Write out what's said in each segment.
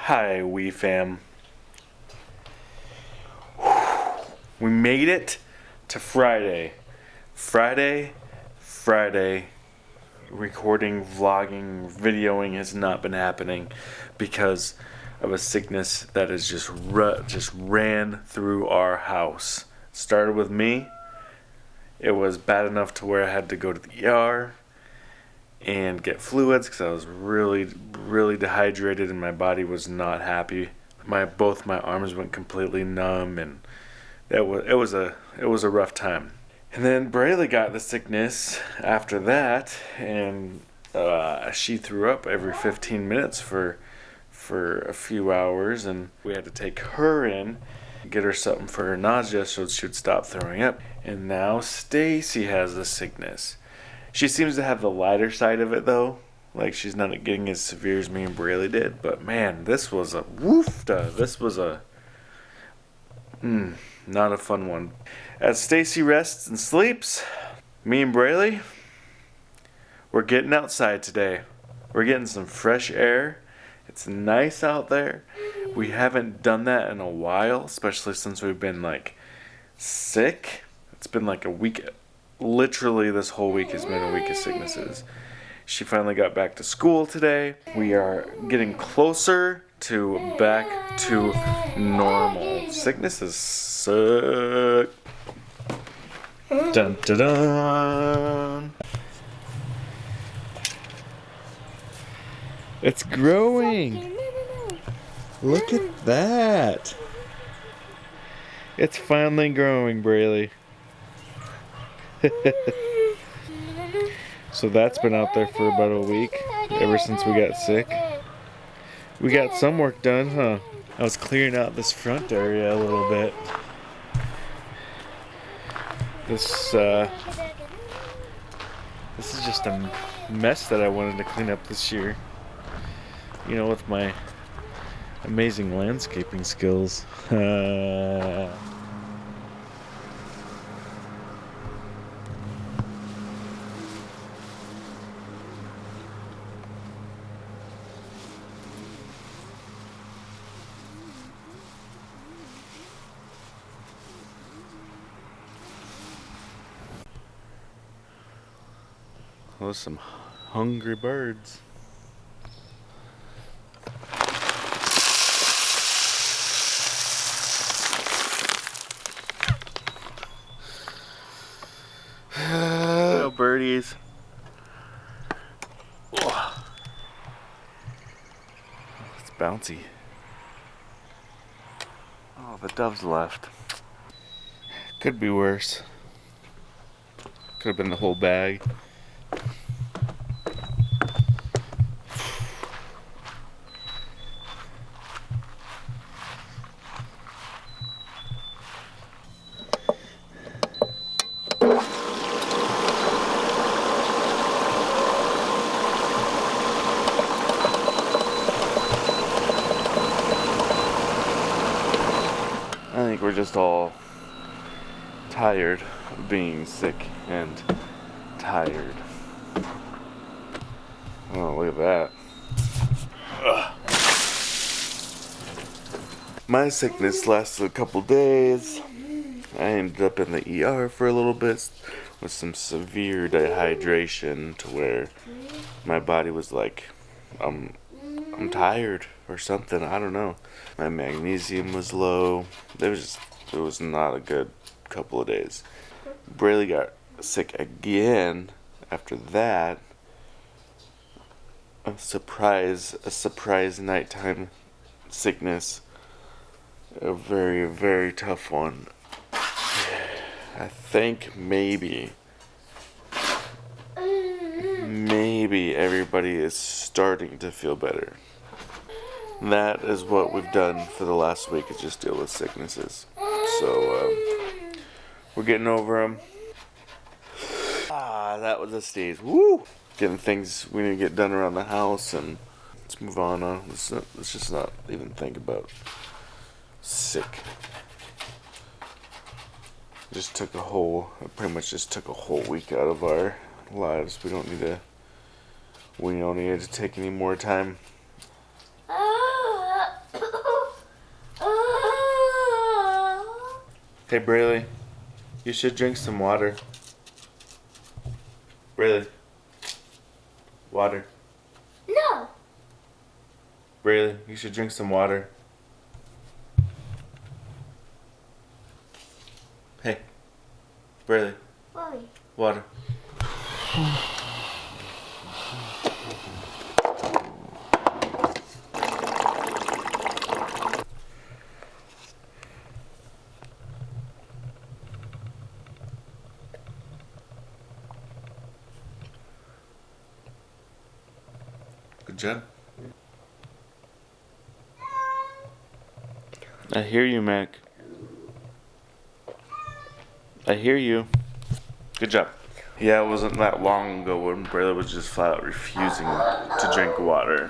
Hi, weefam. We made it to Friday. Friday. Recording, vlogging, videoing has not been happening because of a sickness that has just ran through our house. Started with me. It was bad enough to where I had to go to the ER and get fluids because I was really dehydrated and my body was not happy. Both my arms went completely numb, and it was a rough time. And then Braylee got the sickness after that, and she threw up every 15 minutes for a few hours, and we had to take her in, get her something for her nausea so she would stop throwing up. And now Stacy has the sickness. She seems to have the lighter side of it though. Like, she's not getting as severe as me and Braylee did. But man, this was a woofda. This was a not a fun one. As Stacy rests and sleeps, me and Braylee, we're getting outside today. We're getting some fresh air. It's nice out there. We haven't done that in a while, especially since we've been like sick. It's been like a week. Literally this whole week has been a week of sicknesses. She finally got back to school today. We are getting closer to back to normal. Sicknesses suck. Dun dun dun. It's growing. Look at that. It's finally growing, Braylee. So that's been out there for about a week, ever since we got sick. We got some work done, huh? I was clearing out this front area a little bit. This is just a mess that I wanted to clean up this year. You know, with my amazing landscaping skills. Those some hungry birds. Hello, birdies. Oh, it's bouncy. Oh, the doves left. Could be worse. Could have been the whole bag. I think we're just all tired of being sick and tired. Oh, look at that. Ugh. My sickness lasted a couple days. I ended up in the ER for a little bit with some severe dehydration to where my body was like, I'm tired or something. I don't know. My magnesium was low. It was not a good couple of days. Braylee got sick again after that. A surprise nighttime sickness. A very, very tough one. I think maybe everybody is starting to feel better. That is what we've done for the last week, is just deal with sicknesses. So we're getting over them. That was a stage. Woo! Getting things we need to get done around the house, and let's move on. Let's just not even think about sick. Pretty much just took a whole week out of our lives. We don't need to take any more time. Hey, Braylee, you should drink some water. Braylee, water. No. Braylee, you should drink some water. Hey, Braylee, Why? water. Good job. I hear you, Mac. I hear you. Good job. Yeah, it wasn't that long ago when Brayla was just flat out refusing to drink water.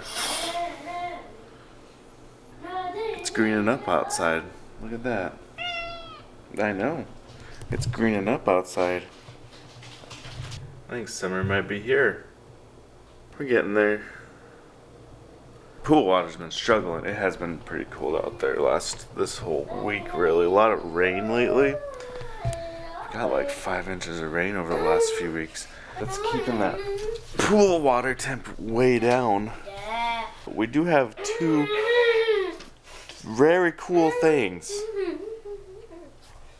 It's greening up outside. Look at that. I know. It's greening up outside. I think summer might be here. We're getting there. Pool water's been struggling. It has been pretty cold out there this whole week, really. A lot of rain lately. We got like 5 inches of rain over the last few weeks. That's keeping that pool water temp way down. We do have two very cool things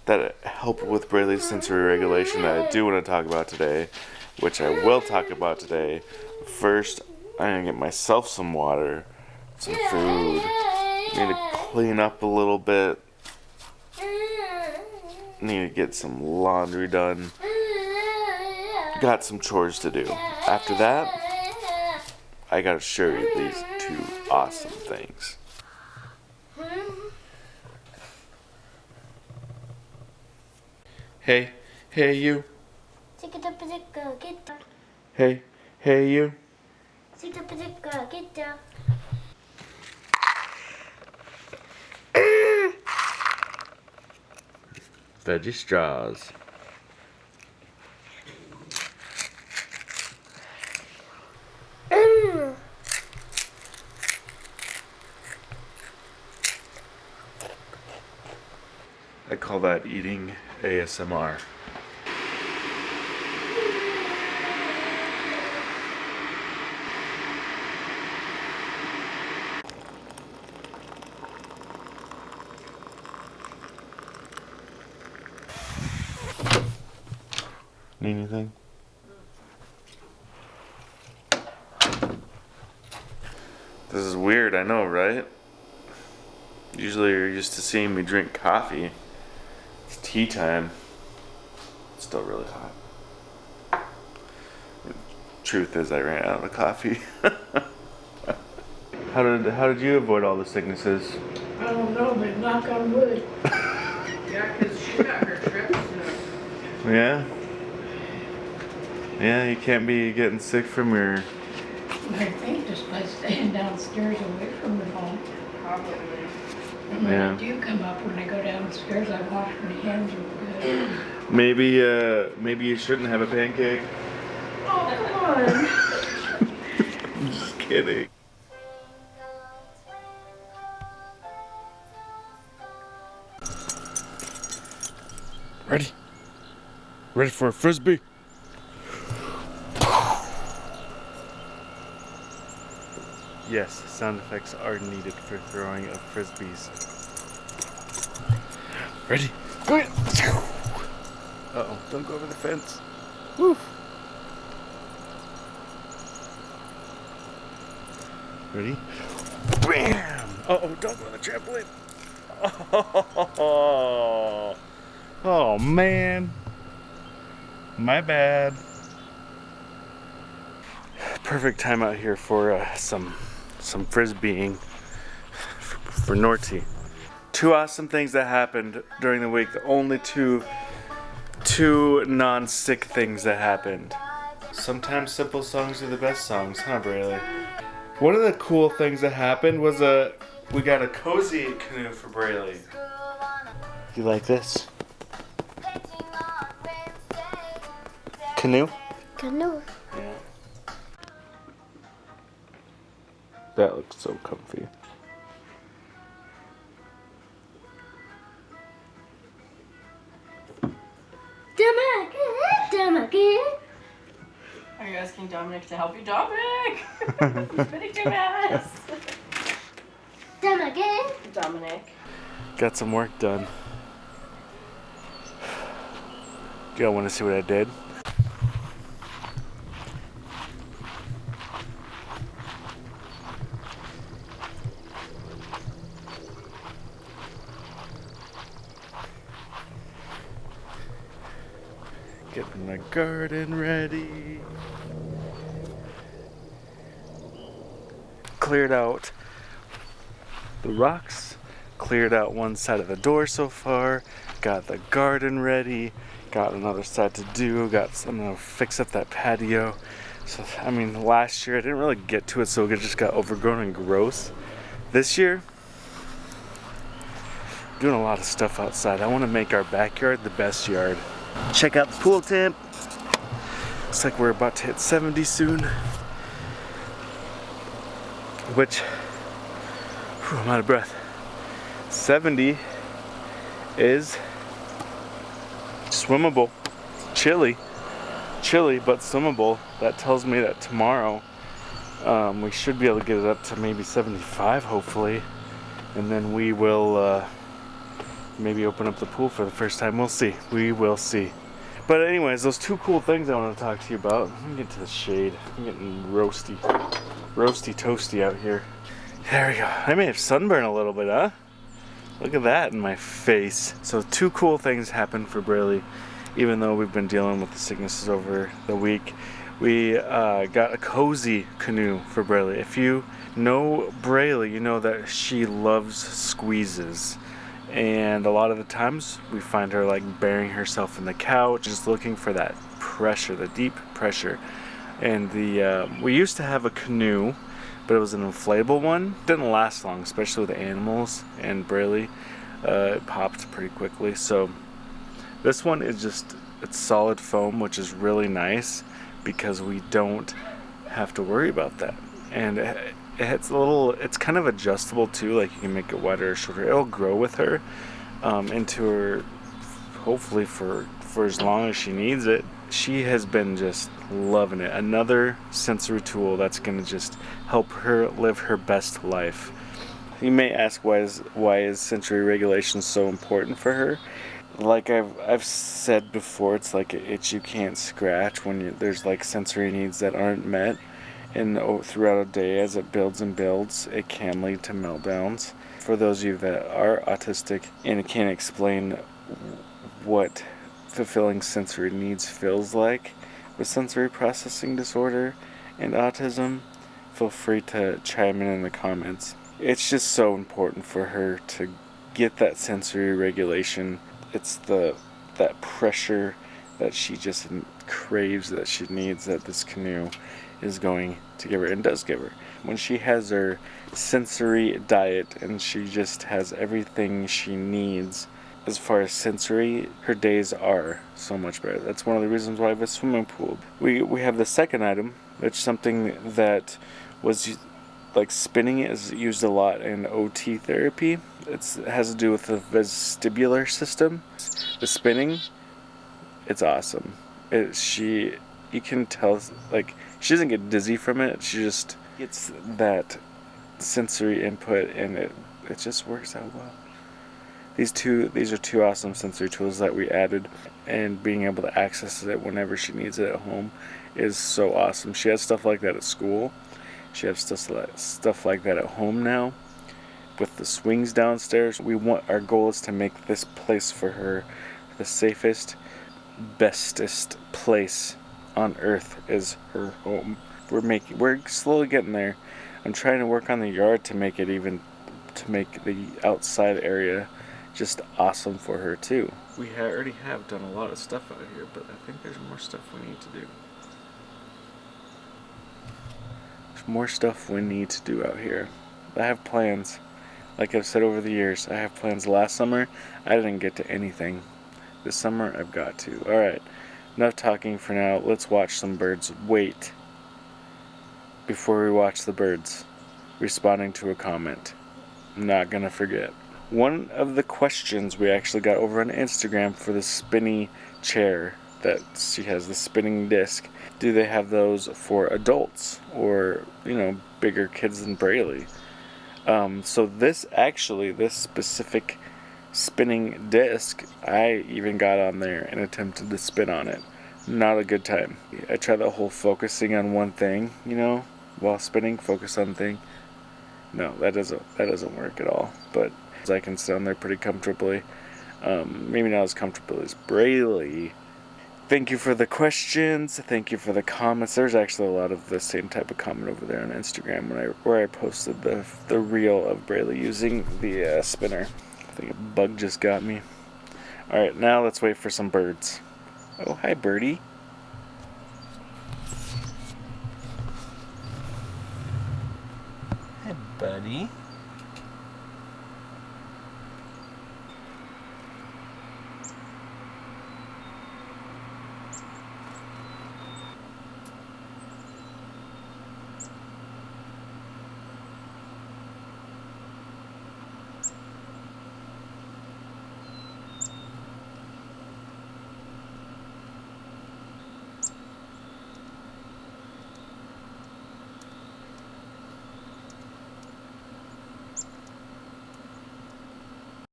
that help with Braylee's sensory regulation that I do want to talk about today, which I will talk about today. First, I'm gonna get myself some water, some food. Need to clean up a little bit. Need to get some laundry done. Got some chores to do. After that, I gotta show you these two awesome things. Hey, hey you. Hey, hey you. Veggie straws. I call that eating ASMR. Need anything? This is weird, I know, right? Usually you're used to seeing me drink coffee. It's tea time. It's still really hot. Truth is, I ran out of coffee. How did you avoid all the sicknesses? I don't know, but knock on wood. Yeah, because she got her trips. Yeah? Yeah, you can't be getting sick from your... I think just by staying downstairs away from the home. Probably. And when I do come up, when I go downstairs, I wash my hands real good. Maybe you shouldn't have a pancake. Oh, come on. I'm just kidding. Ready? Ready for a Frisbee? Yes, sound effects are needed for throwing of Frisbees. Ready? Go ahead! Uh-oh, don't go over the fence. Woo! Ready? Bam! Uh-oh, don't go on the trampoline. Oh, oh man. My bad. Perfect time out here for some Frisbeeing for Norty. Two awesome things that happened during the week. The only two non-sick things that happened. Sometimes simple songs are the best songs, huh, Braylee? One of the cool things that happened was we got a cozy canoe for Braylee. You like this? Canoe? Canoe. Yeah. That looks so comfy. Dominic to help you. Dominic! You're spinning too fast. Done again? Dominic. Got some work done. Do y'all want to see what I did? Getting my garden ready. Cleared out the rocks, cleared out one side of the door so far, got the garden ready, got another side to do, I'm gonna fix up that patio. So, I mean, last year I didn't really get to it, so it just got overgrown and gross. This year, doing a lot of stuff outside. I wanna make our backyard the best yard. Check out the pool temp. Looks like we're about to hit 70 soon. Which, whew, I'm out of breath. 70 is swimmable. Chilly but swimmable. That tells me that tomorrow we should be able to get it up to maybe 75 hopefully. And then we will maybe open up the pool for the first time. We'll see. We will see. But anyways, those two cool things I want to talk to you about. Let me get to the shade. I'm getting roasty toasty out here. There we go. I may have sunburned a little bit, huh? Look at that in my face. So two cool things happened for Braylee, even though we've been dealing with the sicknesses over the week. We got a cozy canoe for Braylee. If you know Braylee, you know that she loves squeezes. And a lot of the times we find her like burying herself in the couch, just looking for that pressure, the deep pressure. And we used to have a canoe, but it was an inflatable one. Didn't last long, especially with the animals and Braylee. It popped pretty quickly. So this one is it's solid foam, which is really nice because we don't have to worry about that. And it's kind of adjustable too, like you can make it wider or shorter. It'll grow with her into her, hopefully for as long as she needs it. She has been just loving it. Another sensory tool that's going to just help her live her best life. You may ask why is sensory regulation so important for her? Like I've said before, it's like an itch you can't scratch when there's like sensory needs that aren't met. And throughout a day, as it builds and builds, it can lead to meltdowns. For those of you that are autistic and can't explain what fulfilling sensory needs feels like with sensory processing disorder and autism, feel free to chime in the comments. It's just so important for her to get that sensory regulation. It's that pressure that she just craves, that she needs, that this canoe is going to give her and does give her. When she has her sensory diet and she just has everything she needs as far as sensory, her days are so much better. That's one of the reasons why I have a swimming pool. We have the second item, which is something that was like spinning is used a lot in OT therapy. It has to do with the vestibular system. The spinning, it's awesome. You can tell, like, she doesn't get dizzy from it. She just gets that sensory input, and it just works out well. These are two awesome sensory tools that we added, and being able to access it whenever she needs it at home is so awesome. She has stuff like that at school. She has stuff like that at home now. With the swings downstairs, our goal is to make this place for her the safest, bestest place on earth is her home. We're slowly getting there. I'm trying to work on the yard to make the outside area just awesome for her too. We already have done a lot of stuff out here, but I think there's more stuff we need to do. There's more stuff we need to do out here. I have plans. Like I've said over the years, I have plans. Last summer, I didn't get to anything. This summer, I've got to. Alright, enough talking for now. Let's watch some birds. Wait. Before we watch the birds, responding to a comment. I'm not gonna forget. One of the questions we actually got over on Instagram for the spinny chair that she has the spinning disc. Do they have those for adults or, bigger kids than Braylee? So this specific spinning disc, I even got on there and attempted to spin on it. Not a good time. I tried the whole focusing on one thing, while spinning, focus on thing. No, that doesn't work at all. But I can sit on there pretty comfortably. Maybe not as comfortable as Braylee. Thank you for the questions. Thank you for the comments. There's actually a lot of the same type of comment over there on Instagram where I posted the reel of Braylee using the spinner. I think a bug just got me. All right, now let's wait for some birds. Oh, hi, birdie. Hi, buddy.